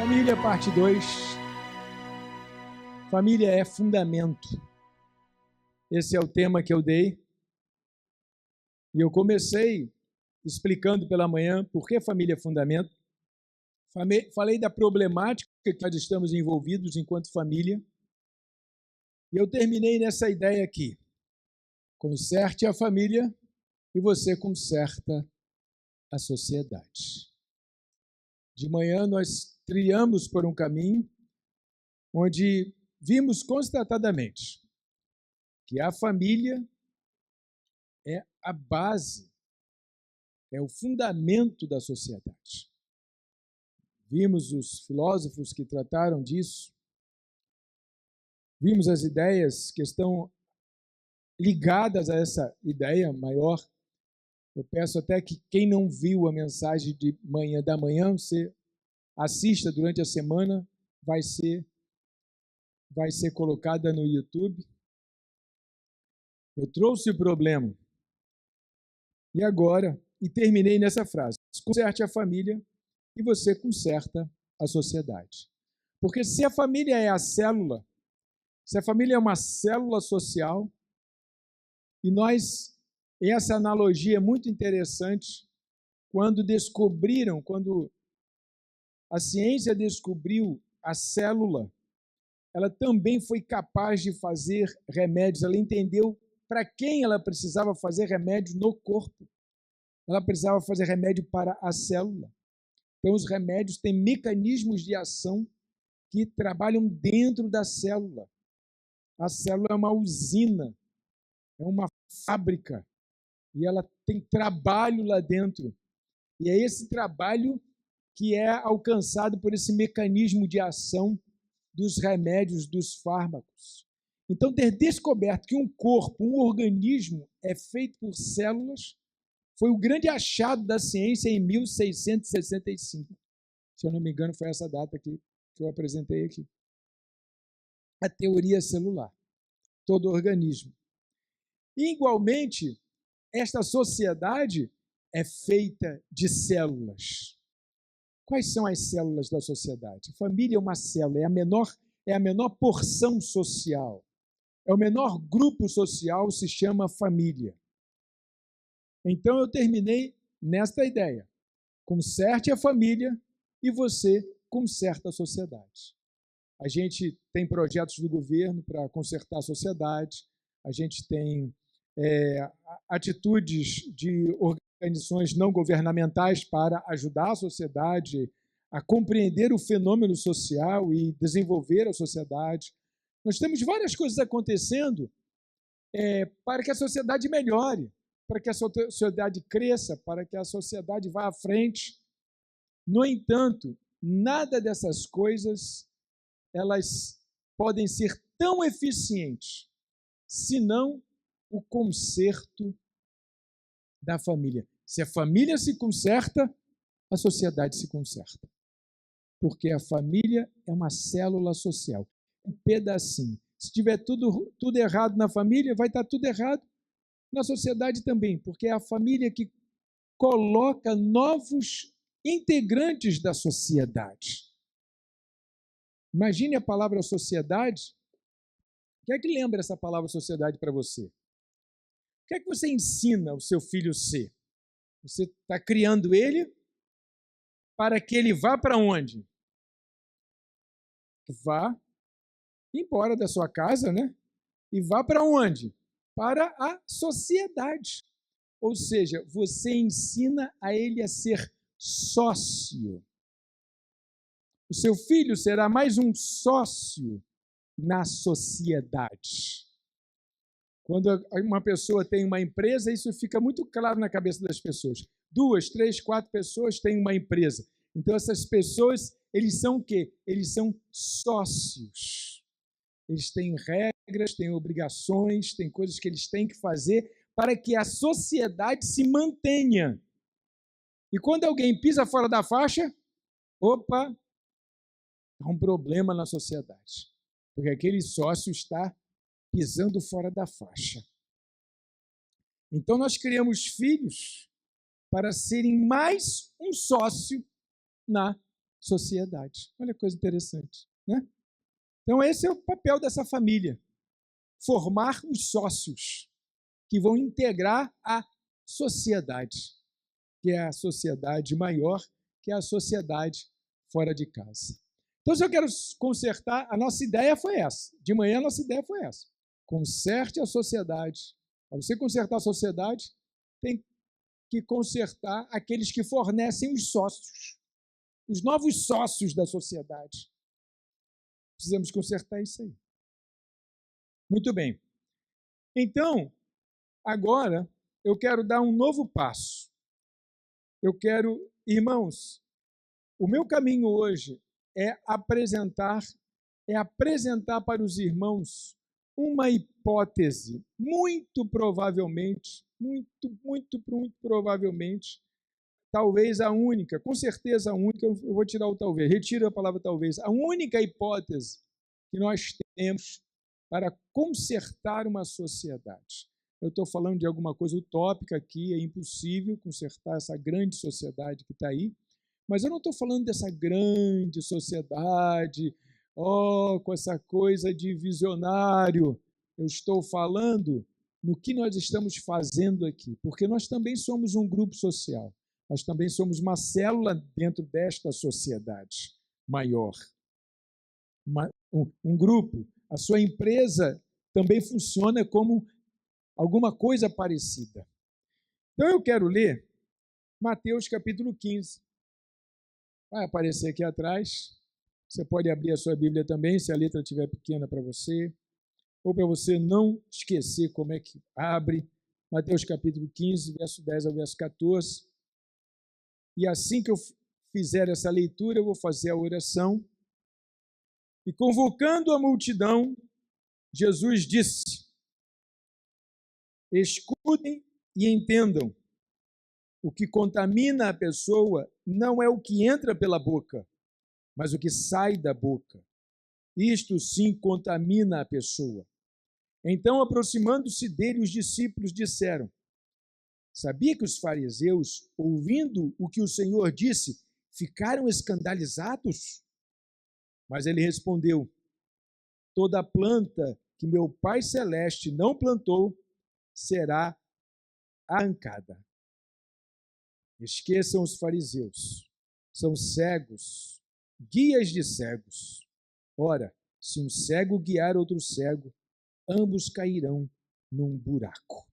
Família, parte 2. Família é fundamento. Esse é o tema que eu dei. E eu comecei explicando pela manhã por que família é fundamento. Falei da problemática que nós estamos envolvidos enquanto família. E eu terminei nessa ideia aqui. Conserte a família e você conserta a sociedade. De manhã nós trilhamos por um caminho onde vimos constatadamente que a família é a base, é o fundamento da sociedade. Vimos os filósofos que trataram disso, vimos as ideias que estão ligadas a essa ideia maior. Eu peço até que quem não viu a mensagem da manhã, você assista durante a semana, vai ser colocada no YouTube. Eu trouxe o problema. E terminei nessa frase: conserte a família e você conserta a sociedade. Porque se a família é a célula, se a família é uma célula social, essa analogia é muito interessante, quando a ciência descobriu a célula, ela também foi capaz de fazer remédios, ela entendeu para quem ela precisava fazer remédios no corpo. Ela precisava fazer remédio para a célula. Então, os remédios têm mecanismos de ação que trabalham dentro da célula. A célula é uma usina, é uma fábrica, e ela tem trabalho lá dentro. E é esse trabalho que é alcançado por esse mecanismo de ação dos remédios, dos fármacos. Então, ter descoberto que um corpo, um organismo, é feito por células, foi o grande achado da ciência em 1665. Se eu não me engano, foi essa data que eu apresentei aqui. A teoria celular. Todo organismo. E, igualmente, esta sociedade é feita de células. Quais são as células da sociedade? A família é uma célula, é a menor porção social. É o menor grupo social, se chama família. Então, eu terminei nesta ideia. Conserte a família e você conserta a sociedade. A gente tem projetos do governo para consertar a sociedade, a gente tem atitudes de organizações não governamentais para ajudar a sociedade a compreender o fenômeno social e desenvolver a sociedade. Nós temos várias coisas acontecendo para que a sociedade melhore, para que a sociedade cresça, para que a sociedade vá à frente. No entanto, nada dessas coisas elas podem ser tão eficientes, senão o conserto da família. Se a família se conserta, a sociedade se conserta. Porque a família é uma célula social, um pedacinho. Se tiver tudo errado na família, vai estar tudo errado na sociedade também, porque é a família que coloca novos integrantes da sociedade. Imagine a palavra sociedade. O que é que lembra essa palavra sociedade para você? O que é que você ensina o seu filho a ser? Você está criando ele para que ele vá para onde? Vá embora da sua casa, né? E vá para onde? Para a sociedade. Ou seja, você ensina a ele a ser sócio. O seu filho será mais um sócio na sociedade. Quando uma pessoa tem uma empresa, isso fica muito claro na cabeça das pessoas. 2, 3, 4 pessoas têm uma empresa. Então, essas pessoas, eles são o quê? Eles são sócios. Eles têm regras, têm obrigações, têm coisas que eles têm que fazer para que a sociedade se mantenha. E quando alguém pisa fora da faixa, opa, há um problema na sociedade. Porque aquele sócio está pisando fora da faixa. Então, nós criamos filhos para serem mais um sócio na sociedade. Olha que coisa interessante, né? Então, esse é o papel dessa família, formar os sócios que vão integrar a sociedade, que é a sociedade maior, que é a sociedade fora de casa. Então, se eu quero consertar, a nossa ideia foi essa. De manhã, a nossa ideia foi essa. Conserte a sociedade. Para você consertar a sociedade, tem que consertar aqueles que fornecem os sócios, os novos sócios da sociedade. Precisamos consertar isso aí. Muito bem. Então, agora, eu quero dar um novo passo. Eu quero, irmãos, o meu caminho hoje é apresentar para os irmãos uma hipótese, muito provavelmente, muito provavelmente, talvez a única, com certeza a única, eu vou tirar o talvez, retiro a palavra talvez, a única hipótese que nós temos para consertar uma sociedade. Eu estou falando de alguma coisa utópica aqui, é impossível consertar essa grande sociedade que está aí, mas eu não estou falando dessa grande sociedade, com essa coisa de visionário. Eu estou falando no que nós estamos fazendo aqui, porque nós também somos um grupo social, nós também somos uma célula dentro desta sociedade maior. Um grupo, a sua empresa também funciona como alguma coisa parecida. Então eu quero ler Mateus capítulo 15. Vai aparecer aqui atrás. Você pode abrir a sua Bíblia também, se a letra estiver pequena para você, ou para você não esquecer como é que abre. Mateus capítulo 15, verso 10 ao verso 14. E assim que eu fizer essa leitura, eu vou fazer a oração. E convocando a multidão, Jesus disse: escutem e entendam. O que contamina a pessoa não é o que entra pela boca, mas o que sai da boca. Isto sim contamina a pessoa. Então, aproximando-se dele, os discípulos disseram: sabia que os fariseus, ouvindo o que o Senhor disse, ficaram escandalizados? Mas ele respondeu: toda planta que meu Pai Celeste não plantou será arrancada. Esqueçam os fariseus. São cegos, guias de cegos. Ora, se um cego guiar outro cego, ambos cairão num buraco.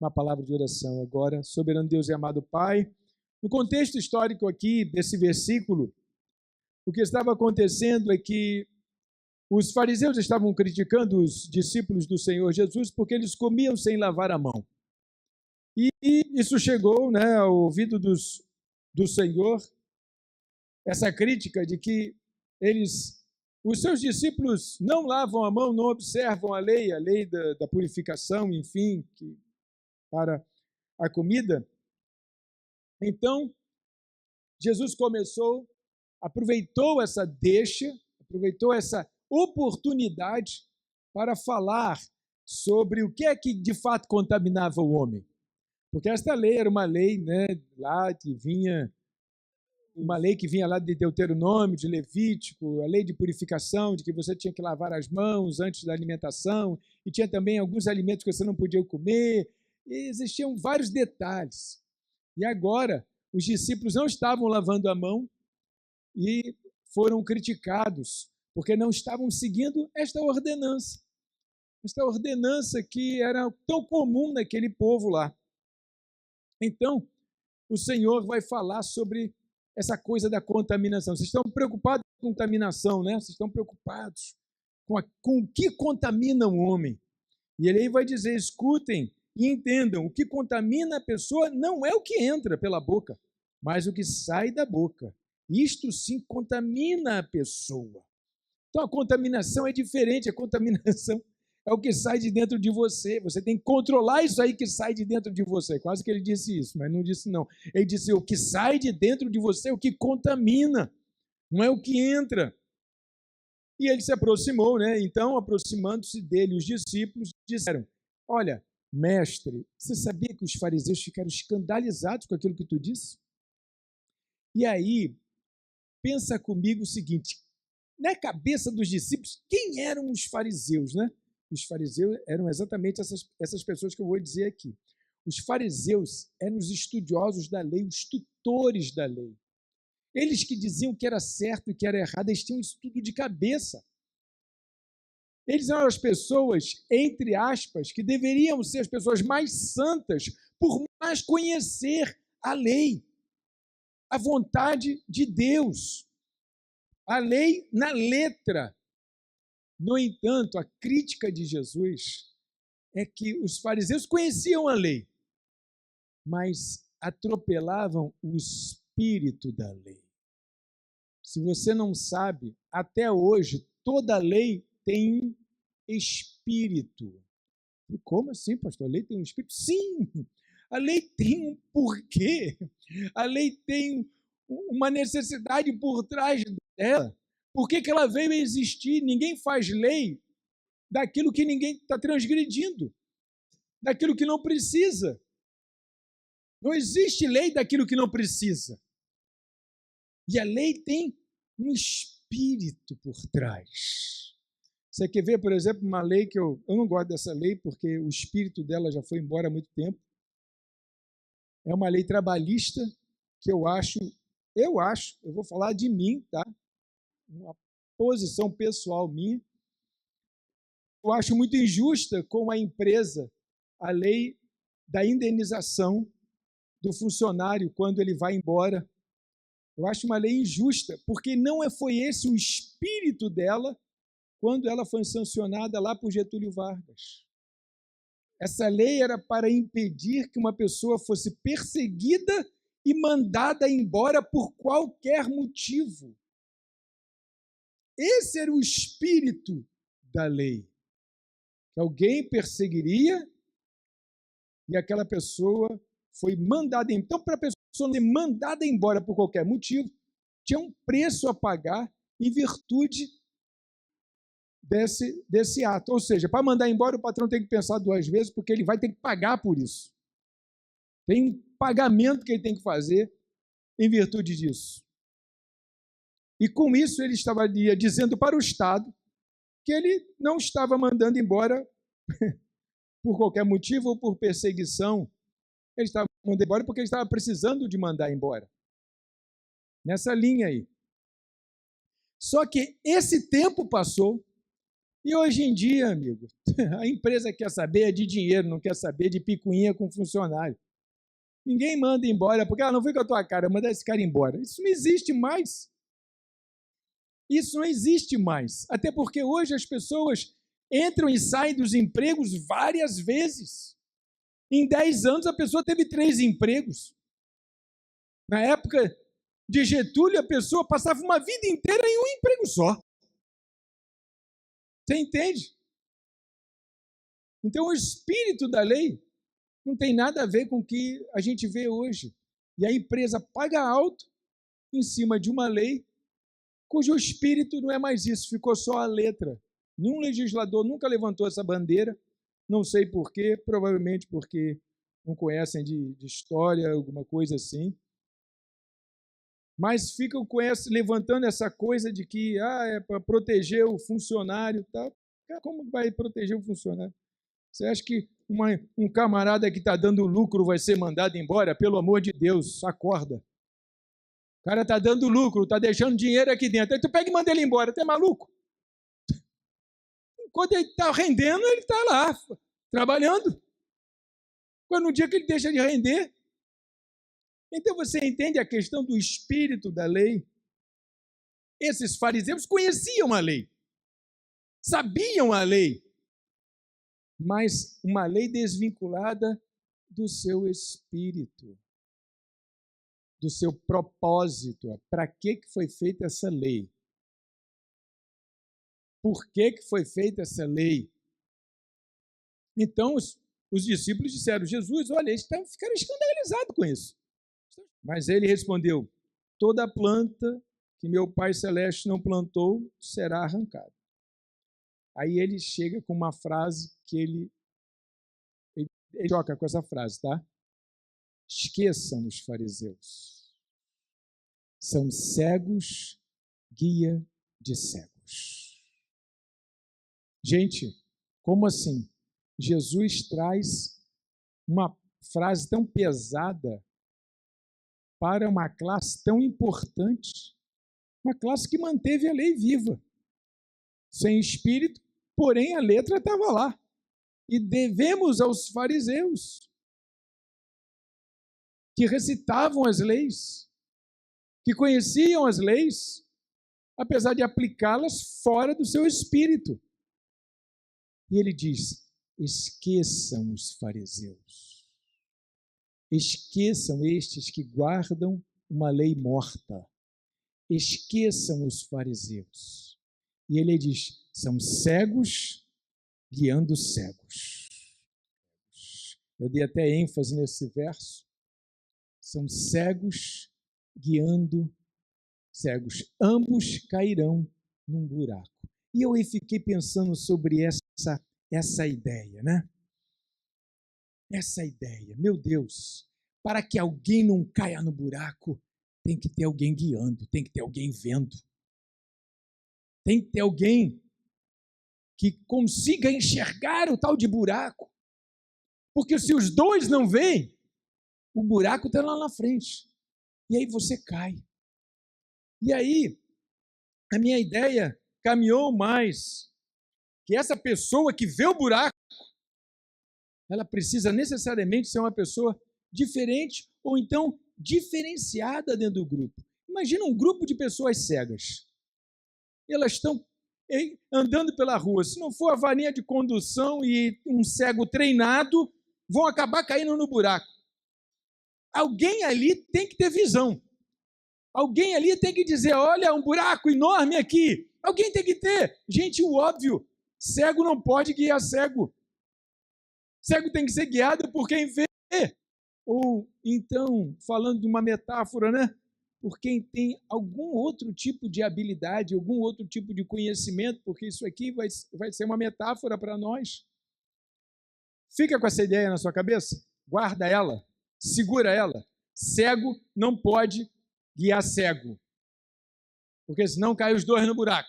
Uma palavra de oração agora. Soberano Deus e amado Pai, no contexto histórico aqui desse versículo, o que estava acontecendo é que os fariseus estavam criticando os discípulos do Senhor Jesus porque eles comiam sem lavar a mão. E isso chegou, né, ao ouvido do Senhor, essa crítica de que os seus discípulos não lavam a mão, não observam a lei da purificação, enfim, para a comida. Então, Jesus aproveitou essa deixa, aproveitou essa oportunidade para falar sobre o que é que de fato contaminava o homem. Porque esta lei era uma lei, né, uma lei que vinha lá de Deuteronômio, de Levítico, a lei de purificação, de que você tinha que lavar as mãos antes da alimentação, e tinha também alguns alimentos que você não podia comer, e existiam vários detalhes. E agora, os discípulos não estavam lavando a mão e foram criticados, porque não estavam seguindo esta ordenança que era tão comum naquele povo lá. Então, o Senhor vai falar sobre essa coisa da contaminação. Vocês estão preocupados com contaminação, né? Vocês estão preocupados com o que contamina o homem. E ele aí vai dizer: escutem e entendam, o que contamina a pessoa não é o que entra pela boca, mas o que sai da boca. Isto sim contamina a pessoa. Então a contaminação é diferente, a contaminação é o que sai de dentro de você. Você tem que controlar isso aí que sai de dentro de você. Quase que ele disse isso, mas não disse não. Ele disse: o que sai de dentro de você é o que contamina, não é o que entra. E ele se aproximou, né? Então, aproximando-se dele, os discípulos disseram: olha, mestre, você sabia que os fariseus ficaram escandalizados com aquilo que tu disse? E aí, pensa comigo o seguinte, na cabeça dos discípulos, quem eram os fariseus, né? Os fariseus eram exatamente essas pessoas que eu vou dizer aqui. Os fariseus eram os estudiosos da lei, os tutores da lei. Eles que diziam que era certo e que era errado, eles tinham isso tudo de cabeça. Eles eram as pessoas, entre aspas, que deveriam ser as pessoas mais santas por mais conhecer a lei, a vontade de Deus. A lei na letra. No entanto, a crítica de Jesus é que os fariseus conheciam a lei, mas atropelavam o espírito da lei. Se você não sabe, até hoje, toda lei tem um espírito. Como assim, pastor? A lei tem um espírito? Sim! A lei tem um porquê. A lei tem uma necessidade por trás dela. Por que ela veio a existir? Ninguém faz lei daquilo que ninguém está transgredindo, daquilo que não precisa. Não existe lei daquilo que não precisa. E a lei tem um espírito por trás. Você quer ver, por exemplo, uma lei que eu não gosto dessa lei, porque o espírito dela já foi embora há muito tempo. É uma lei trabalhista que eu vou falar de mim, tá? Uma posição pessoal minha. Eu acho muito injusta com a empresa a lei da indenização do funcionário quando ele vai embora. Eu acho uma lei injusta, porque foi esse o espírito dela quando ela foi sancionada lá por Getúlio Vargas. Essa lei era para impedir que uma pessoa fosse perseguida e mandada embora por qualquer motivo. Esse era o espírito da lei. Que alguém perseguiria e aquela pessoa foi mandada embora. Então, para a pessoa ser mandada embora por qualquer motivo, tinha um preço a pagar em virtude desse ato. Ou seja, para mandar embora, o patrão tem que pensar 2 vezes, porque ele vai ter que pagar por isso. Tem um pagamento que ele tem que fazer em virtude disso. E com isso ele estaria dizendo para o Estado que ele não estava mandando embora por qualquer motivo ou por perseguição. Ele estava mandando embora porque ele estava precisando de mandar embora. Nessa linha aí. Só que esse tempo passou e hoje em dia, amigo, a empresa quer saber de dinheiro, não quer saber de picuinha com funcionário. Ninguém manda embora porque não foi com a tua cara, manda esse cara embora. Isso não existe mais. Isso não existe mais. Até porque hoje as pessoas entram e saem dos empregos várias vezes. Em 10 anos, a pessoa teve 3 empregos. Na época de Getúlio, a pessoa passava uma vida inteira em um emprego só. Você entende? Então, o espírito da lei não tem nada a ver com o que a gente vê hoje. E a empresa paga alto em cima de uma lei cujo espírito não é mais isso, ficou só a letra. Nenhum legislador nunca levantou essa bandeira, não sei porquê, provavelmente porque não conhecem de história, alguma coisa assim. Mas ficam levantando essa coisa de que é para proteger o funcionário. Tá? Como vai proteger o funcionário? Você acha que um camarada que está dando lucro vai ser mandado embora? Pelo amor de Deus, acorda. O cara está dando lucro, está deixando dinheiro aqui dentro. Aí tu pega e manda ele embora. Tu é maluco? Quando ele está rendendo, ele está lá, trabalhando. Quando no dia que ele deixa de render. Então você entende a questão do espírito da lei? Esses fariseus conheciam a lei, sabiam a lei, mas uma lei desvinculada do seu espírito, do seu propósito. Para que foi feita essa lei? Por que foi feita essa lei? Então, os discípulos disseram, Jesus, olha, eles ficaram escandalizados com isso. Mas ele respondeu, toda planta que meu Pai Celeste não plantou será arrancada. Aí ele chega com uma frase que ele choca com essa frase, tá? Esqueçam os fariseus. são cegos, guia de cegos. Gente, como assim? Jesus traz uma frase tão pesada para uma classe tão importante, uma classe que manteve a lei viva, sem espírito, porém a letra estava lá. E devemos aos fariseus, que recitavam as leis, que conheciam as leis, apesar de aplicá-las fora do seu espírito. E ele diz: esqueçam os fariseus. Esqueçam estes que guardam uma lei morta. Esqueçam os fariseus. E ele diz: são cegos guiando cegos. Eu dei até ênfase nesse verso. São cegos guiando cegos. Ambos cairão num buraco. E eu fiquei pensando sobre essa ideia, né? Essa ideia. Meu Deus, para que alguém não caia no buraco, tem que ter alguém guiando, tem que ter alguém vendo. Tem que ter alguém que consiga enxergar o tal de buraco. Porque se os dois não veem, o buraco está lá na frente. E aí você cai. E aí, a minha ideia caminhou mais que essa pessoa que vê o buraco, ela precisa necessariamente ser uma pessoa diferente ou então diferenciada dentro do grupo. Imagina um grupo de pessoas cegas. Elas estão andando pela rua. Se não for a varinha de condução e um cego treinado, vão acabar caindo no buraco. Alguém ali tem que ter visão. Alguém ali tem que dizer: olha, um buraco enorme aqui. Alguém tem que ter. Gente, o óbvio, cego não pode guiar cego. Cego tem que ser guiado por quem vê. Ou então, falando de uma metáfora, né? Por quem tem algum outro tipo de habilidade, algum outro tipo de conhecimento, porque isso aqui vai ser uma metáfora para nós. Fica com essa ideia na sua cabeça, guarda ela, segura ela. Cego não pode guiar cego, porque senão cai os dois no buraco.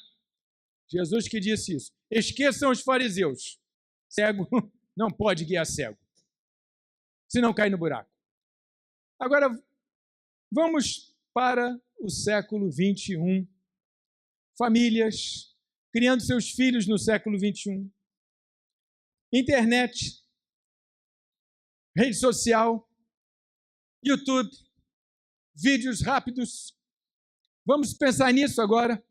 Jesus que disse isso. Esqueçam os fariseus. Cego não pode guiar cego, senão cai no buraco. Agora, vamos para o século 21. Famílias criando seus filhos no século 21. Internet, rede social, YouTube, vídeos rápidos. Vamos pensar nisso agora,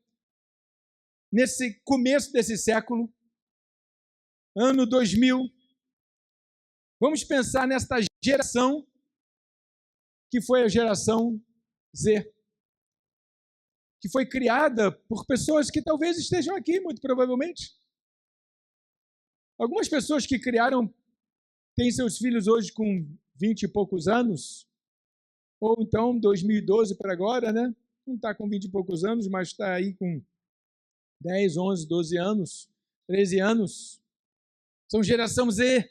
nesse começo desse século, ano 2000. Vamos pensar nesta geração que foi a geração Z, que foi criada por pessoas que talvez estejam aqui, muito provavelmente. Algumas pessoas que criaram têm seus filhos hoje com 20 e poucos anos, ou então 2012 para agora, né? Não está com 20 e poucos anos, mas está aí com 10, 11, 12 anos, 13 anos. São geração Z.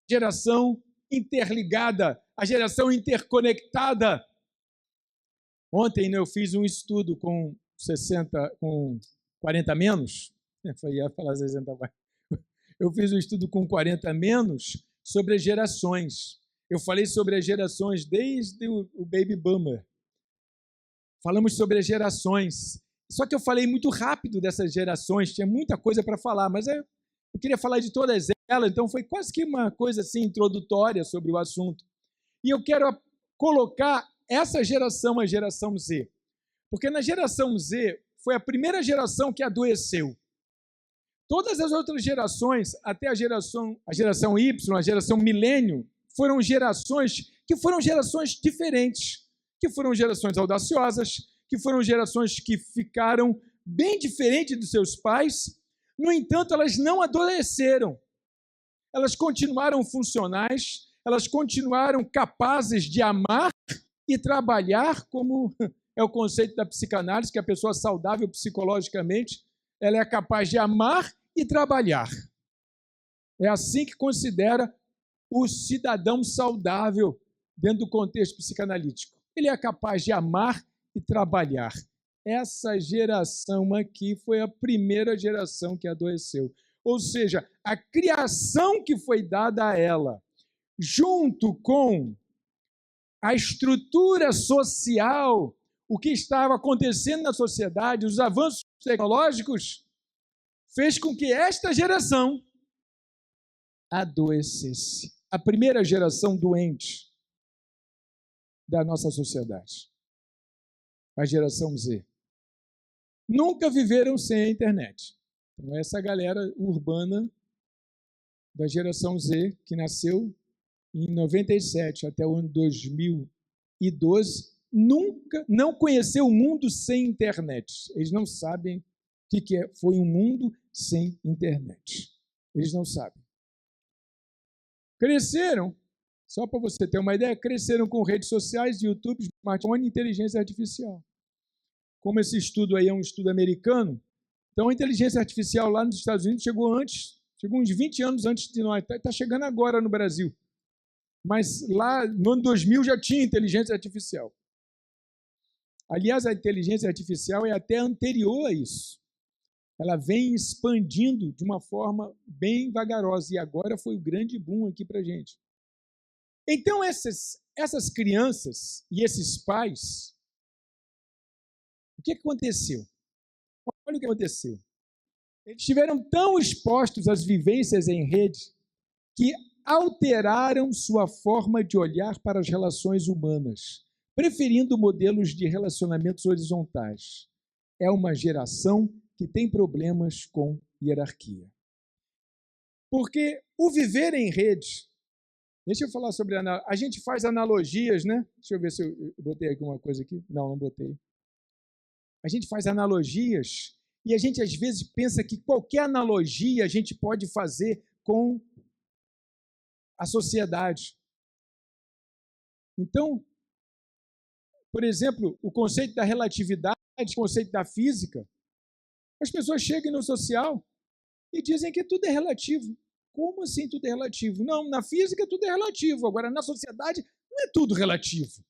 Geração interligada, a geração interconectada. Ontem eu fiz um estudo com 40 menos, ia falar 60 mais. Eu fiz um estudo com 40 menos sobre as gerações. Eu falei sobre as gerações desde o Baby Boomer. Falamos sobre as gerações. Só que eu falei muito rápido dessas gerações, tinha muita coisa para falar, mas eu queria falar de todas elas, então foi quase que uma coisa assim introdutória sobre o assunto. E eu quero colocar essa geração, a geração Z, porque na geração Z foi a primeira geração que adoeceu. Todas as outras gerações, até a geração Y, a geração milênio, foram gerações diferentes, que foram gerações audaciosas, que foram gerações que ficaram bem diferentes dos seus pais. No entanto, elas não adoeceram. Elas continuaram funcionais, elas continuaram capazes de amar e trabalhar, como é o conceito da psicanálise, que a pessoa saudável psicologicamente, ela é capaz de amar e trabalhar. É assim que considera o cidadão saudável dentro do contexto psicanalítico. Ele é capaz de amar e trabalhar. Essa geração aqui foi a primeira geração que adoeceu. Ou seja, a criação que foi dada a ela, junto com a estrutura social, o que estava acontecendo na sociedade, os avanços tecnológicos, fez com que esta geração adoecesse. A primeira geração doente da nossa sociedade. A geração Z. Nunca viveram sem a internet. Então, essa galera urbana da geração Z, que nasceu em 97 até o ano 2012, nunca não conheceu o mundo sem internet. Eles não sabem o que foi um mundo sem internet. Eles não sabem. Cresceram, só para você ter uma ideia, cresceram com redes sociais, YouTube, smartphone e inteligência artificial. Como esse estudo aí é um estudo americano, então a inteligência artificial lá nos Estados Unidos chegou uns 20 anos antes de nós, está chegando agora no Brasil. Mas lá no ano 2000 já tinha inteligência artificial. Aliás, a inteligência artificial é até anterior a isso. Ela vem expandindo de uma forma bem vagarosa, e agora foi o grande boom aqui para a gente. Então, essas crianças e esses pais, o que aconteceu? Olha o que aconteceu. Eles estiveram tão expostos às vivências em rede que alteraram sua forma de olhar para as relações humanas, preferindo modelos de relacionamentos horizontais. É uma geração que tem problemas com hierarquia. Porque o viver em rede, deixa eu falar sobre a gente faz analogias, né? Deixa eu ver se eu botei aqui uma coisa aqui. Não botei. A gente faz analogias e a gente às vezes pensa que qualquer analogia a gente pode fazer com a sociedade. Então, por exemplo, o conceito da relatividade, o conceito da física, as pessoas chegam no social e dizem que tudo é relativo. Como assim tudo é relativo? Não, na física tudo é relativo, agora na sociedade não é tudo relativo.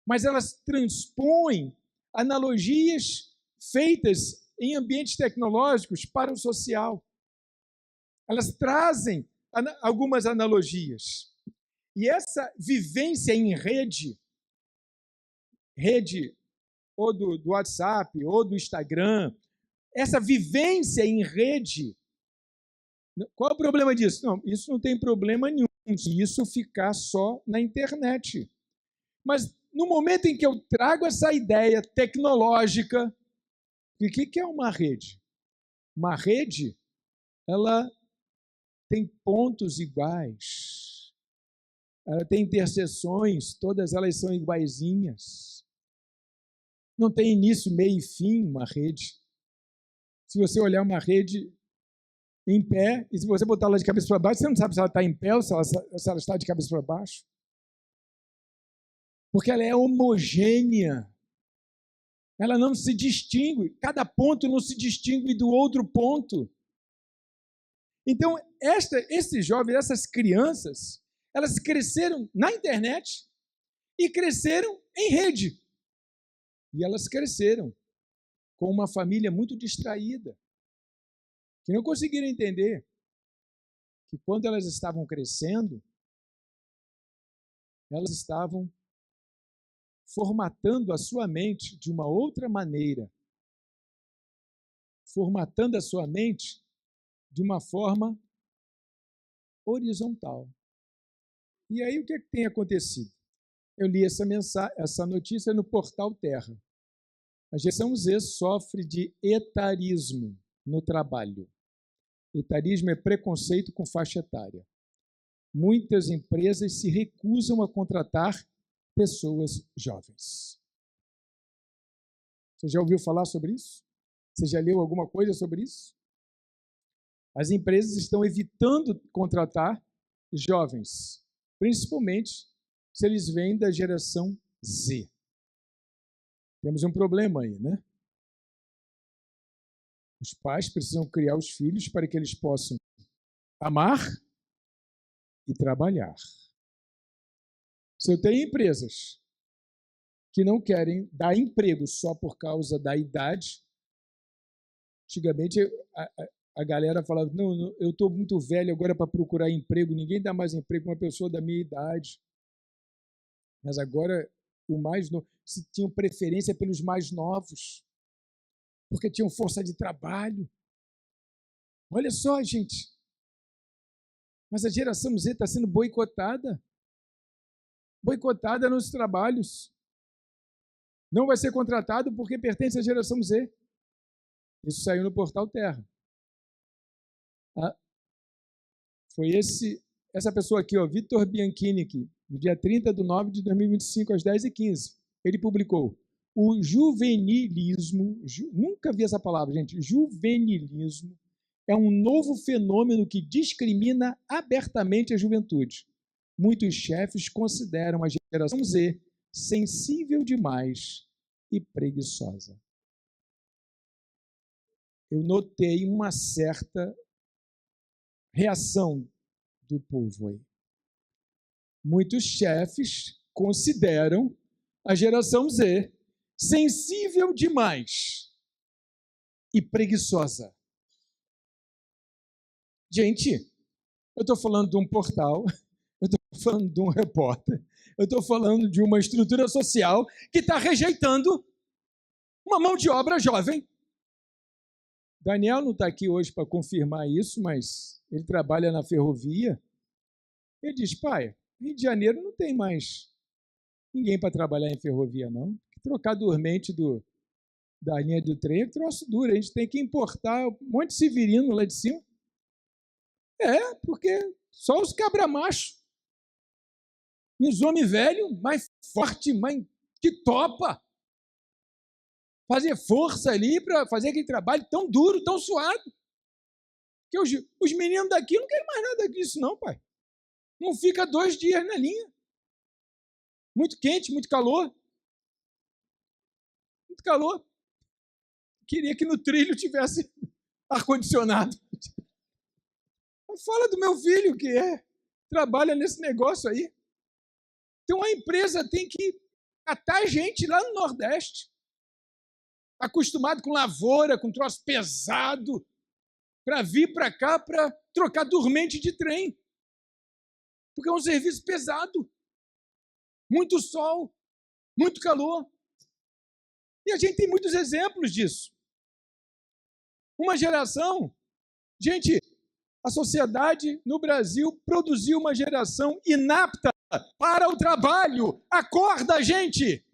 Mas elas transpõem analogias feitas em ambientes tecnológicos para o social. Elas trazem algumas analogias. E essa vivência em rede ou do WhatsApp, ou do Instagram, essa vivência em rede, qual é o problema disso? Não, isso não tem problema nenhum se isso ficar só na internet. Mas no momento em que eu trago essa ideia tecnológica, o que é uma rede? Uma rede, ela tem pontos iguais, ela tem interseções, todas elas são iguaizinhas. Não tem início, meio e fim uma rede. Se você olhar uma rede em pé, e se você botar ela de cabeça para baixo, você não sabe se ela está em pé ou se ela está de cabeça para baixo. Porque ela é homogênea. Ela não se distingue, cada ponto não se distingue do outro ponto. Então, esses jovens, essas crianças, elas cresceram na internet e cresceram em rede. E elas cresceram com uma família muito distraída, que não conseguiram entender que quando elas estavam crescendo, elas estavam formatando a sua mente de uma outra maneira, formatando a sua mente de uma forma horizontal. E aí o que tem acontecido? Eu li essa notícia no portal Terra. A geração Z sofre de etarismo no trabalho. Etarismo é preconceito com faixa etária. Muitas empresas se recusam a contratar pessoas jovens. Você já ouviu falar sobre isso? Você já leu alguma coisa sobre isso? As empresas estão evitando contratar jovens, principalmente se eles vêm da geração Z. Temos um problema aí, né? Os pais precisam criar os filhos para que eles possam amar e trabalhar. Se eu tenho empresas que não querem dar emprego só por causa da idade. Antigamente, a galera falava, não, eu estou muito velho agora para procurar emprego, ninguém dá mais emprego para uma pessoa da minha idade. Mas agora, se tinham preferência pelos mais novos, porque tinham força de trabalho. Olha só, gente. Mas a geração Z está sendo boicotada nos trabalhos. Não vai ser contratado porque pertence à geração Z. Isso saiu no Portal Terra. Foi essa pessoa aqui, Vitor Bianchini, no dia 30/9/2025, às 10h15. Ele publicou: o juvenilismo, nunca vi essa palavra, gente, juvenilismo é um novo fenômeno que discrimina abertamente a juventude. Muitos chefes consideram a geração Z sensível demais e preguiçosa. Eu notei uma certa reação do povo aí. Muitos chefes consideram a geração Z sensível demais e preguiçosa. Gente, eu estou falando de um portal, eu estou falando de um repórter, eu estou falando de uma estrutura social que está rejeitando uma mão de obra jovem. Daniel não está aqui hoje para confirmar isso, mas ele trabalha na ferrovia. Ele diz, pai, Rio de Janeiro não tem mais ninguém para trabalhar em ferrovia, não. Trocar dormente da linha do trem é troço duro. A gente tem que importar um monte de severino lá de cima. Porque só os cabra-macho. E os homens velhos, mais forte, mais que topa fazer força ali para fazer aquele trabalho tão duro, tão suado. Que os meninos daqui não querem mais nada disso, não, pai. Não fica 2 dias na linha. Muito quente, muito calor. Muito calor. Queria que no trilho tivesse ar-condicionado. Fala do meu filho que trabalha nesse negócio aí. Então a empresa tem que catar gente lá no Nordeste, acostumado com lavoura, com troço pesado, para vir para cá para trocar dormente de trem. Porque é um serviço pesado. Muito sol, muito calor. E a gente tem muitos exemplos disso. Uma geração, gente, a sociedade no Brasil produziu uma geração inapta para o trabalho. Acorda, gente!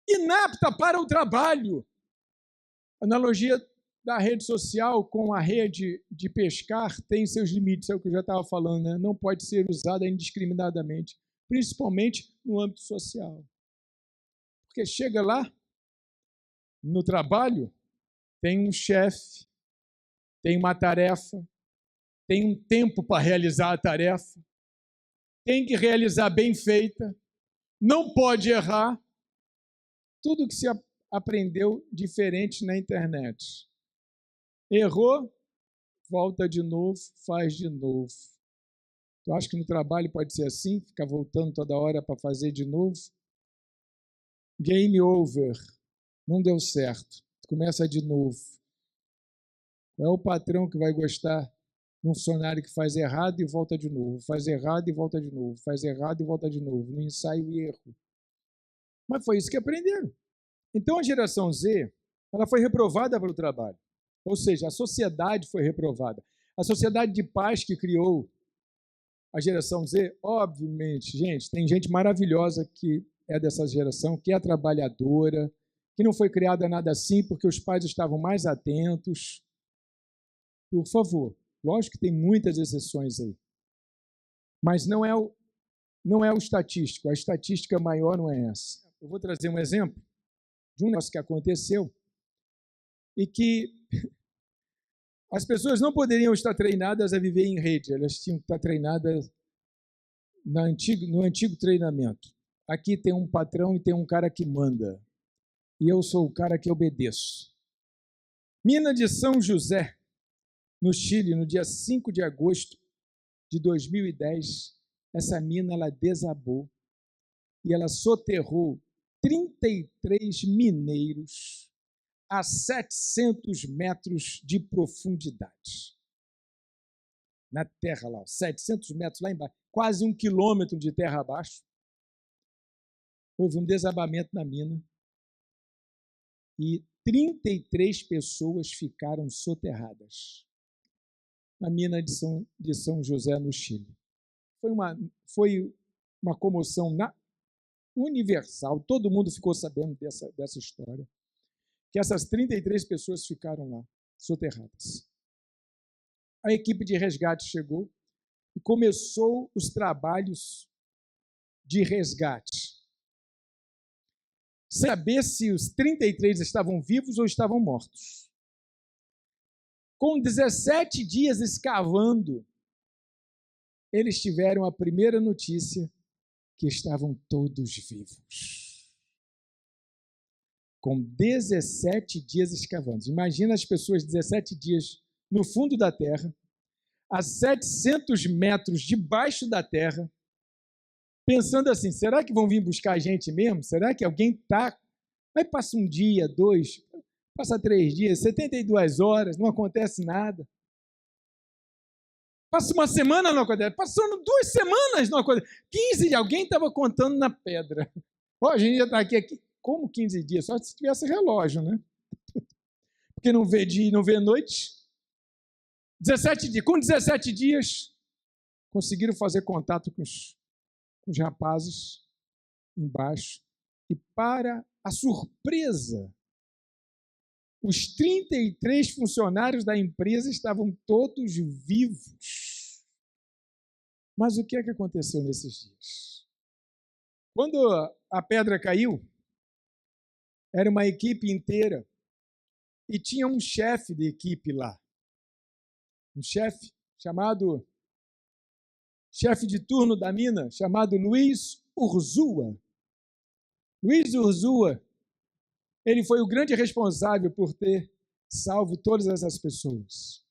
Inapta para o trabalho. Analogia da rede social com a rede de pescar tem seus limites, é o que eu já estava falando, né? Não pode ser usada indiscriminadamente, principalmente no âmbito social. Porque chega lá, no trabalho, tem um chefe, tem uma tarefa, tem um tempo para realizar a tarefa, tem que realizar bem feita, não pode errar. Tudo que se aprendeu diferente na internet. Errou, volta de novo, faz de novo. Tu acha que no trabalho pode ser assim? Ficar voltando toda hora para fazer de novo? Game over. Não deu certo. Tu começa de novo. Qual é o patrão que vai gostar de um funcionário que faz errado e volta de novo? Faz errado e volta de novo. Faz errado e volta de novo. No ensaio e erro. Mas foi isso que aprenderam. Então a geração Z, ela foi reprovada pelo trabalho. Ou seja, a sociedade foi reprovada. A sociedade de paz que criou a geração Z, obviamente, gente, tem gente maravilhosa que é dessa geração, que é trabalhadora, que não foi criada nada assim porque os pais estavam mais atentos. Por favor, lógico que tem muitas exceções aí. Mas não é o estatístico. A estatística maior não é essa. Eu vou trazer um exemplo de um negócio que aconteceu e que as pessoas não poderiam estar treinadas a viver em rede, elas tinham que estar treinadas no antigo treinamento. Aqui tem um patrão e tem um cara que manda, e eu sou o cara que obedeço. Mina de São José, no Chile, no dia 5 de agosto de 2010, essa mina ela desabou e ela soterrou 33 mineiros a 700 metros de profundidade. Na terra lá, 700 metros lá embaixo, quase 1 quilômetro de terra abaixo. Houve um desabamento na mina e 33 pessoas ficaram soterradas na mina de São José, no Chile. Foi uma comoção universal, todo mundo ficou sabendo dessa história, que essas 33 pessoas ficaram lá, soterradas. A equipe de resgate chegou e começou os trabalhos de resgate, sem saber se os 33 estavam vivos ou estavam mortos. Com 17 dias escavando, eles tiveram a primeira notícia que estavam todos vivos. Com 17 dias escavando. Imagina as pessoas 17 dias no fundo da terra, a 700 metros debaixo da terra, pensando assim, será que vão vir buscar a gente mesmo? Será que alguém está? Aí passa um dia, 2, passa 3 dias, 72 horas, não acontece nada. Passa uma semana, não acontece. Passando 2 semanas, não acontece. 15 dias, alguém estava contando na pedra. A gente já está aqui. Como 15 dias? Só se tivesse relógio, né? Porque não vê dia e não vê noite. 17 dias. Com 17 dias, conseguiram fazer contato com os rapazes embaixo. E, para a surpresa, os 33 funcionários da empresa estavam todos vivos. Mas o que é que aconteceu nesses dias? Quando a pedra caiu, era uma equipe inteira e tinha um chefe de equipe lá. Um chefe de turno da mina, chamado Luiz Urzúa. Luiz Urzúa, ele foi o grande responsável por ter salvo todas essas pessoas.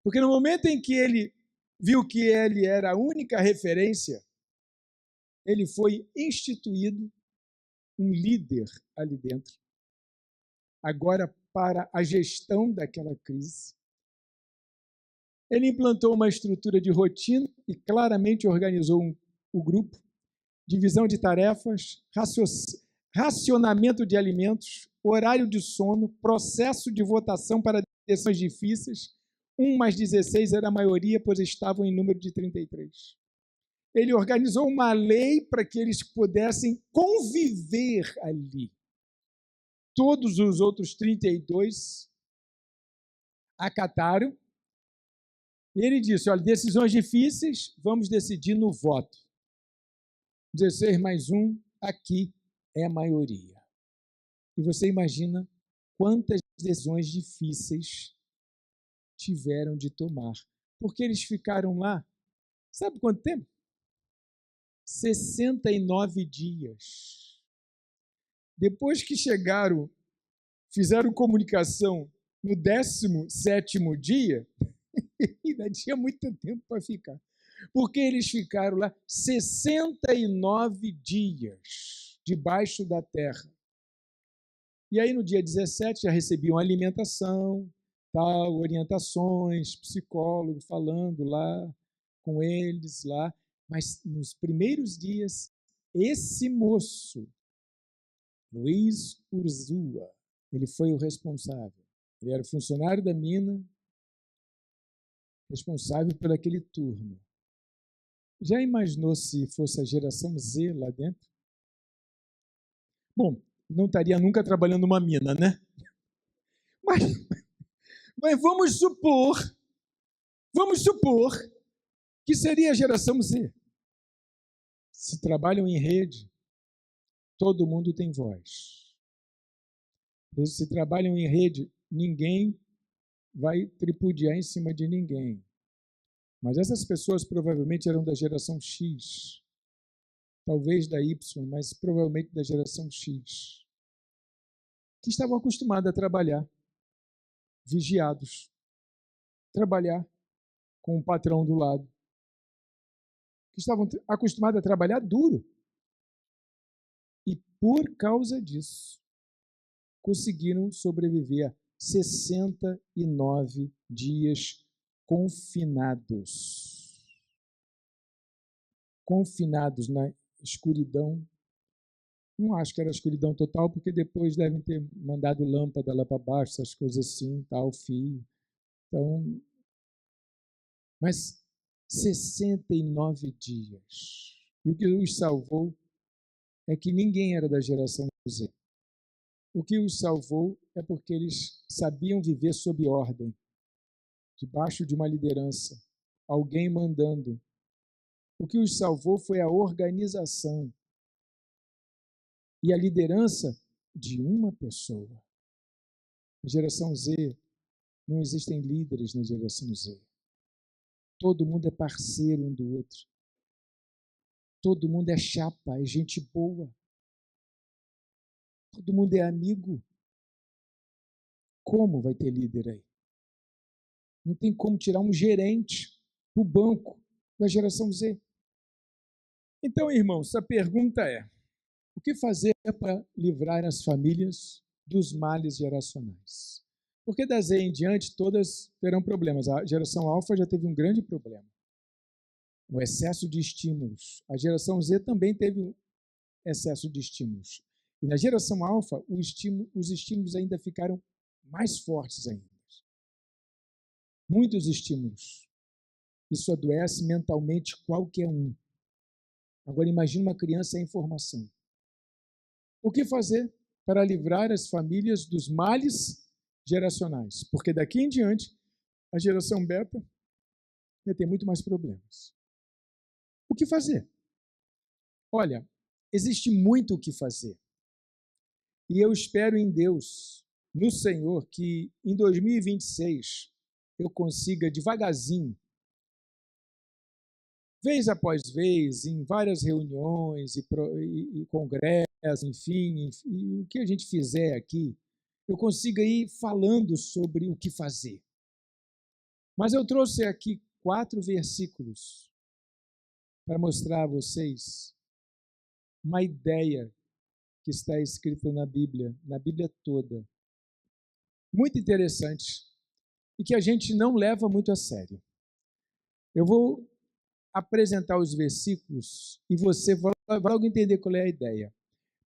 Porque no momento em que ele viu que ele era a única referência, ele foi instituído um líder ali dentro. Agora, para a gestão daquela crise, ele implantou uma estrutura de rotina e claramente organizou o grupo, divisão de tarefas, racionamento de alimentos, horário de sono, processo de votação para decisões difíceis. 1 mais 16 era a maioria, pois estavam em número de 33. Ele organizou uma lei para que eles pudessem conviver ali. Todos os outros 32 acataram. E ele disse, olha, decisões difíceis, vamos decidir no voto. 16 mais 1, aqui é a maioria. E você imagina quantas decisões difíceis tiveram de tomar. Porque eles ficaram lá, sabe quanto tempo? 69 dias. Depois que chegaram, fizeram comunicação no 17º dia, ainda tinha muito tempo para ficar. Porque eles ficaram lá 69 dias debaixo da terra. E aí no dia 17 já recebiam alimentação, tal, orientações, psicólogo falando lá com eles lá. Mas nos primeiros dias, esse moço, Luiz Urzúa, ele foi o responsável. Ele era funcionário da mina, responsável por aquele turno. Já imaginou se fosse a geração Z lá dentro? Bom, não estaria nunca trabalhando numa mina, né? Mas vamos supor que seria a geração Z. Se trabalham em rede, todo mundo tem voz. Se trabalham em rede, ninguém vai tripudiar em cima de ninguém. Mas essas pessoas provavelmente eram da geração X, talvez da Y, mas provavelmente da geração X, que estavam acostumados a trabalhar vigiados, trabalhar com o patrão do lado, que estavam acostumados a trabalhar duro. E por causa disso, conseguiram sobreviver a 69 dias confinados. Confinados na escuridão. Não acho que era escuridão total, porque depois devem ter mandado lâmpada lá para baixo, essas coisas assim, tal, fio. Então, mas 69 dias. E o que os salvou é que ninguém era da geração Z. O que os salvou é porque eles sabiam viver sob ordem, debaixo de uma liderança, alguém mandando. O que os salvou foi a organização e a liderança de uma pessoa. Na geração Z, não existem líderes na geração Z. Todo mundo é parceiro um do outro. Todo mundo é chapa, é gente boa. Todo mundo é amigo. Como vai ter líder aí? Não tem como tirar um gerente do banco da geração Z. Então, irmãos, a pergunta é: o que fazer para livrar as famílias dos males geracionais? Porque da Z em diante todas terão problemas. A geração alfa já teve um grande problema. O excesso de estímulos. A geração Z também teve um excesso de estímulos. E na geração alfa, os estímulos ainda ficaram mais fortes ainda. Muitos estímulos. Isso adoece mentalmente qualquer um. Agora imagine uma criança sem informação. O que fazer para livrar as famílias dos males geracionais? Porque daqui em diante, a geração beta vai ter muito mais problemas. O que fazer? Olha, existe muito o que fazer. E eu espero em Deus, no Senhor, que em 2026 eu consiga devagarzinho, vez após vez, em várias reuniões e congressos, enfim, e o que a gente fizer aqui, eu consiga ir falando sobre o que fazer. Mas eu trouxe aqui 4 versículos para mostrar a vocês uma ideia que está escrita na Bíblia toda. Muito interessante e que a gente não leva muito a sério. Eu vou apresentar os versículos e você vai logo entender qual é a ideia.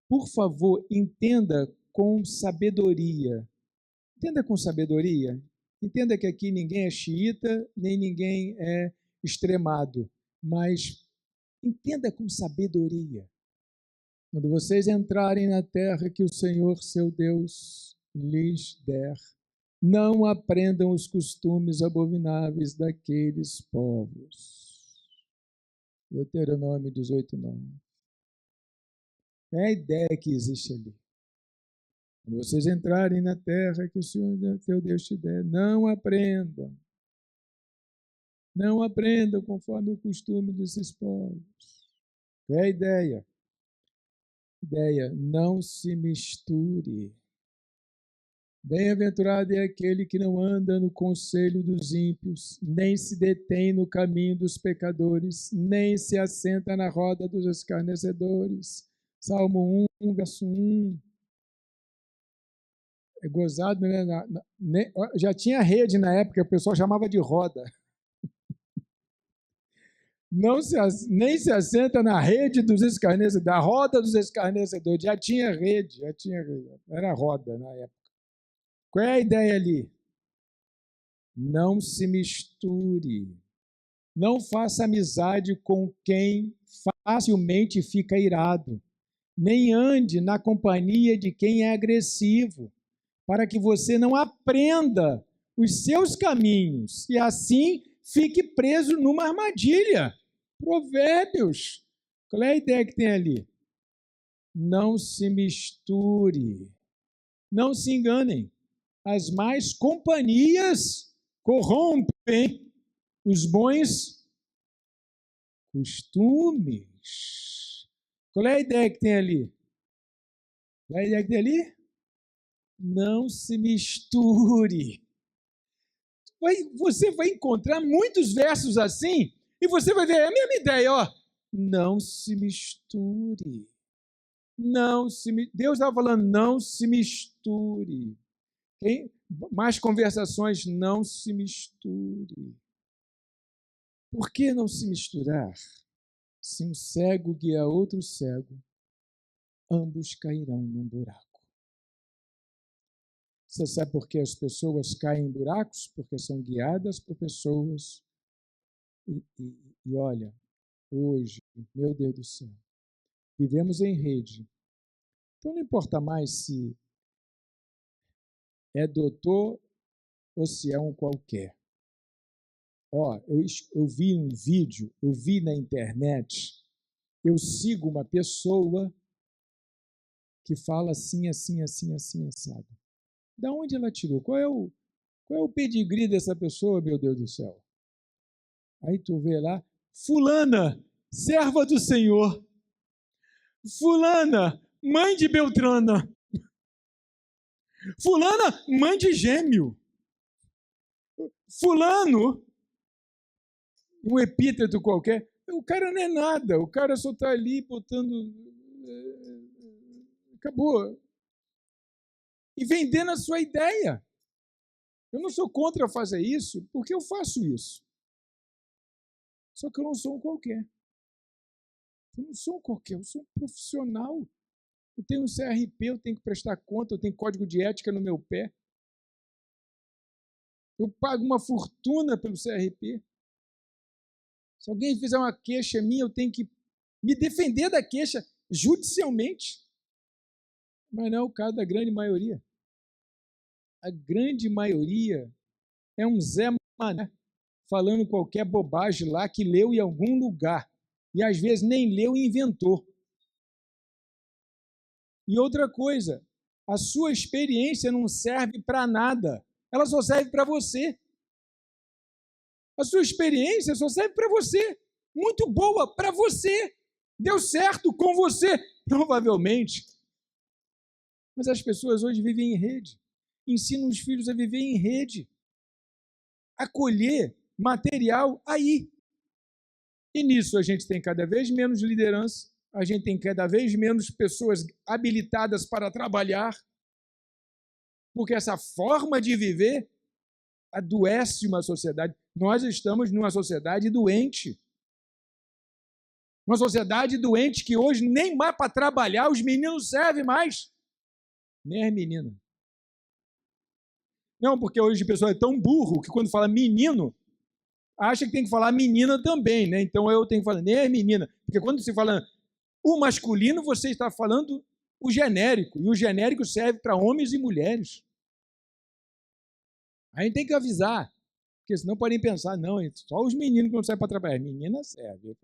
Por favor, entenda com sabedoria. Entenda com sabedoria. Entenda que aqui ninguém é xiita, nem ninguém é extremado, mas entenda com sabedoria. Quando vocês entrarem na terra que o Senhor, seu Deus, lhes der, não aprendam os costumes abomináveis daqueles povos. Deuteronômio 18:9. É a ideia que existe ali. Quando vocês entrarem na terra que o Senhor, teu Deus, te der, não aprendam. Não aprendam conforme o costume desses povos. É a ideia. Não se misture. Bem-aventurado é aquele que não anda no conselho dos ímpios, nem se detém no caminho dos pecadores, nem se assenta na roda dos escarnecedores. Salmo 1, verso 1. É gozado, né? Já tinha rede na época, o pessoal chamava de roda. Nem se assenta na rede dos escarnecedores, da roda dos escarnecedores. Já tinha rede. Era roda na época. Qual é a ideia ali? Não se misture. Não faça amizade com quem facilmente fica irado. Nem ande na companhia de quem é agressivo, para que você não aprenda os seus caminhos e assim fique preso numa armadilha. Provérbios. Qual é a ideia que tem ali? Não se misture. Não se enganem. As más companhias corrompem os bons costumes. Qual é a ideia que tem ali? Qual é a ideia que tem ali? Não se misture. Você vai encontrar muitos versos assim e você vai ver, é a mesma ideia, ó. Não se misture. Deus estava falando, não se misture. Mais conversações, não se misture. Por que não se misturar? Se um cego guia outro cego, ambos cairão num buraco. Você sabe por que as pessoas caem em buracos? Porque são guiadas por pessoas. E olha, hoje, meu Deus do céu, vivemos em rede. Então não importa mais se é doutor ou se é um qualquer. Eu vi um vídeo, eu vi na internet, eu sigo uma pessoa que fala assim, assado. Da onde ela tirou? Qual é o pedigree dessa pessoa, meu Deus do céu? Aí tu vê lá, fulana, serva do Senhor. Fulana, mãe de Beltrana. Fulana, mãe de Gêmeo. Fulano, um epíteto qualquer. O cara não é nada, o cara só está ali botando... Acabou. E vendendo a sua ideia. Eu não sou contra fazer isso, porque eu faço isso. Só que eu não sou um qualquer. Eu não sou um qualquer, eu sou um profissional. Eu tenho um CRP, eu tenho que prestar conta, eu tenho código de ética no meu pé. Eu pago uma fortuna pelo CRP. Se alguém fizer uma queixa minha, eu tenho que me defender da queixa judicialmente. Mas não é o caso da grande maioria. A grande maioria é um Zé Mané falando qualquer bobagem lá que leu em algum lugar. E às vezes nem leu e inventou. E outra coisa, a sua experiência não serve para nada. Ela só serve para você. A sua experiência só serve para você. Muito boa para você. Deu certo com você, provavelmente. Mas as pessoas hoje vivem em rede. Ensinam os filhos a viver em rede. A colher material aí. E nisso a gente tem cada vez menos liderança, a gente tem cada vez menos pessoas habilitadas para trabalhar, porque essa forma de viver adoece uma sociedade. Nós estamos numa sociedade doente. Uma sociedade doente que hoje nem mais para trabalhar os meninos servem mais. Nem as meninas. Não, porque hoje a pessoa é tão burro que quando fala menino, acha que tem que falar menina também, né? Então eu tenho que falar nem as meninas. Porque quando se fala o masculino, você está falando o genérico. E o genérico serve para homens e mulheres. A gente tem que avisar. Porque senão podem pensar, não, só os meninos que não saem para trabalhar. Menina serve.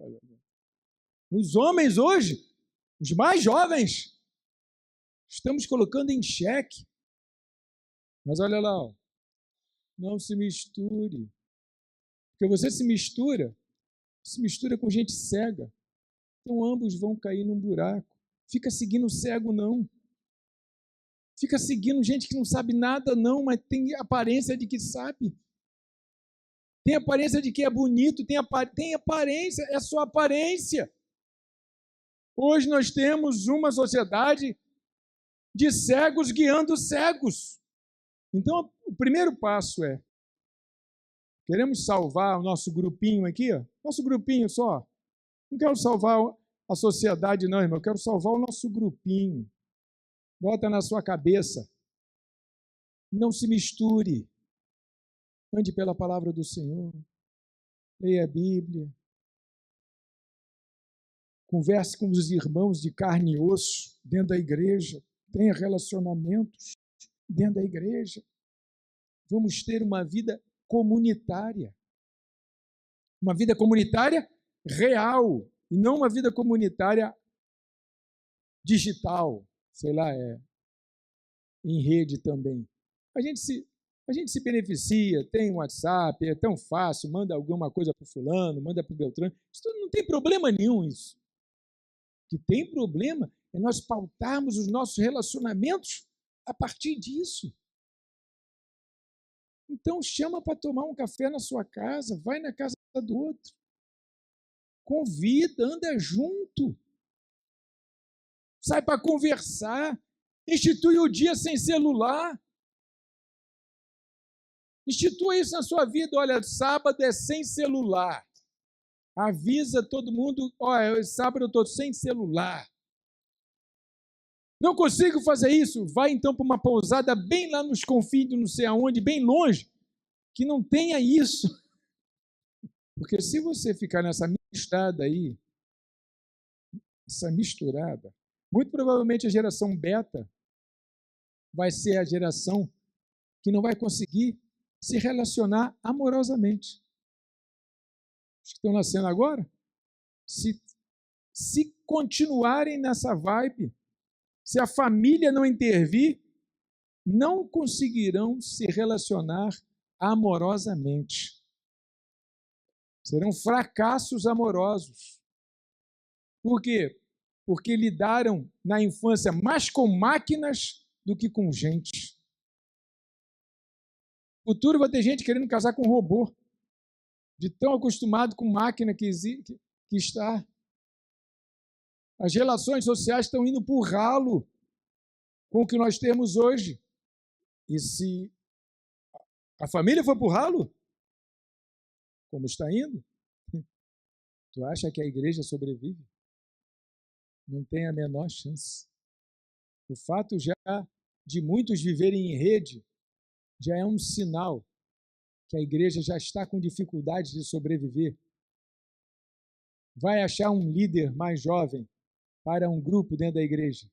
Os homens hoje, os mais jovens, estamos colocando em xeque. Mas olha lá, ó, não se misture. Porque você se mistura com gente cega. Então ambos vão cair num buraco. Fica seguindo cego, não. Fica seguindo gente que não sabe nada, não, mas tem aparência de que sabe. Tem aparência de que é bonito, tem aparência, é só aparência. Hoje nós temos uma sociedade de cegos guiando cegos. Então, o primeiro passo é, queremos salvar o nosso grupinho aqui, ó, nosso grupinho só. Não quero salvar a sociedade, não, irmão, eu quero salvar o nosso grupinho. Bota na sua cabeça. Não se misture. Ande pela palavra do Senhor. Leia a Bíblia. Converse com os irmãos de carne e osso dentro da igreja. Tenha relacionamentos dentro da igreja. Vamos ter uma vida comunitária. Uma vida comunitária real. E não uma vida comunitária digital. Sei lá, em rede também. A gente se beneficia, tem WhatsApp, é tão fácil, manda alguma coisa para o fulano, manda para o Beltrano. Isso não tem problema nenhum, isso. O que tem problema é nós pautarmos os nossos relacionamentos a partir disso. Então chama para tomar um café na sua casa, vai na casa do outro. Convida, anda junto. sai para conversar, institui o dia sem celular. Institua isso na sua vida. Olha, sábado é sem celular. Avisa todo mundo, olha, sábado eu estou sem celular. Não consigo fazer isso? Vai então para uma pousada bem lá nos confins de não sei aonde, bem longe, que não tenha isso. Porque se você ficar nessa misturada aí, essa misturada, muito provavelmente a geração beta vai ser a geração que não vai conseguir se relacionar amorosamente. Os que estão nascendo agora, se continuarem nessa vibe, se a família não intervir, não conseguirão se relacionar amorosamente. Serão fracassos amorosos. Por quê? Porque lidaram na infância mais com máquinas do que com gente. No futuro vai ter gente querendo casar com robô, de tão acostumado com máquina que está. As relações sociais estão indo por ralo com o que nós temos hoje. E se a família for por ralo, como está indo, tu acha que a igreja sobrevive? Não tem a menor chance. O fato já de muitos viverem em rede já é um sinal que a igreja já está com dificuldade de sobreviver. Vai achar um líder mais jovem para um grupo dentro da igreja.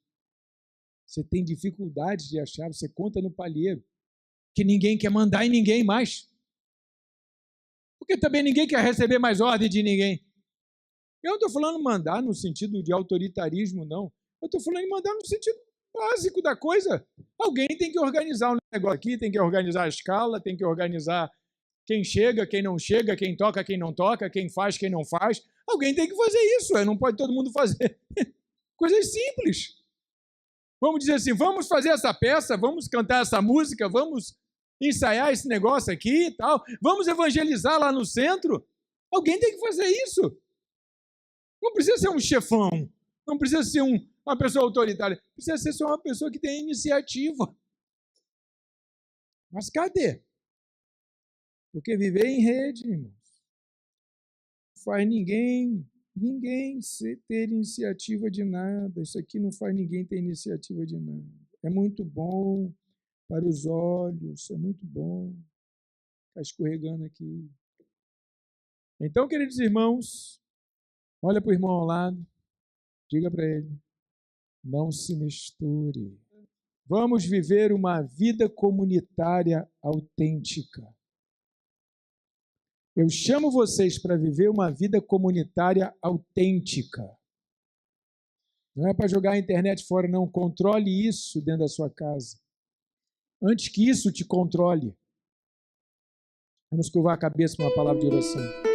Você tem dificuldade de achar, você conta no palheiro, que ninguém quer mandar em ninguém mais. Porque também ninguém quer receber mais ordem de ninguém. Eu não estou falando mandar no sentido de autoritarismo, não. Eu estou falando de mandar no sentido básico da coisa. Alguém tem que organizar o negócio aqui, tem que organizar a escala, tem que organizar quem chega, quem não chega, quem toca, quem não toca, quem faz, quem não faz. Alguém tem que fazer isso, não pode todo mundo fazer. Coisas simples. Vamos dizer assim, vamos fazer essa peça, vamos cantar essa música, vamos ensaiar esse negócio aqui e tal, vamos evangelizar lá no centro. Alguém tem que fazer isso. Não precisa ser um chefão, não precisa ser uma pessoa autoritária, precisa ser só uma pessoa que tem iniciativa. Mas cadê? Porque viver em rede, irmãos, faz ninguém ter iniciativa de nada. Isso aqui não faz ninguém ter iniciativa de nada. É muito bom para os olhos, é muito bom. Está escorregando aqui. Então, queridos irmãos, olha para o irmão ao lado, diga para ele, não se misture. Vamos viver uma vida comunitária autêntica. Eu chamo vocês para viver uma vida comunitária autêntica. Não é para jogar a internet fora, não. Controle isso dentro da sua casa. Antes que isso te controle. Vamos curvar a cabeça para uma palavra de oração.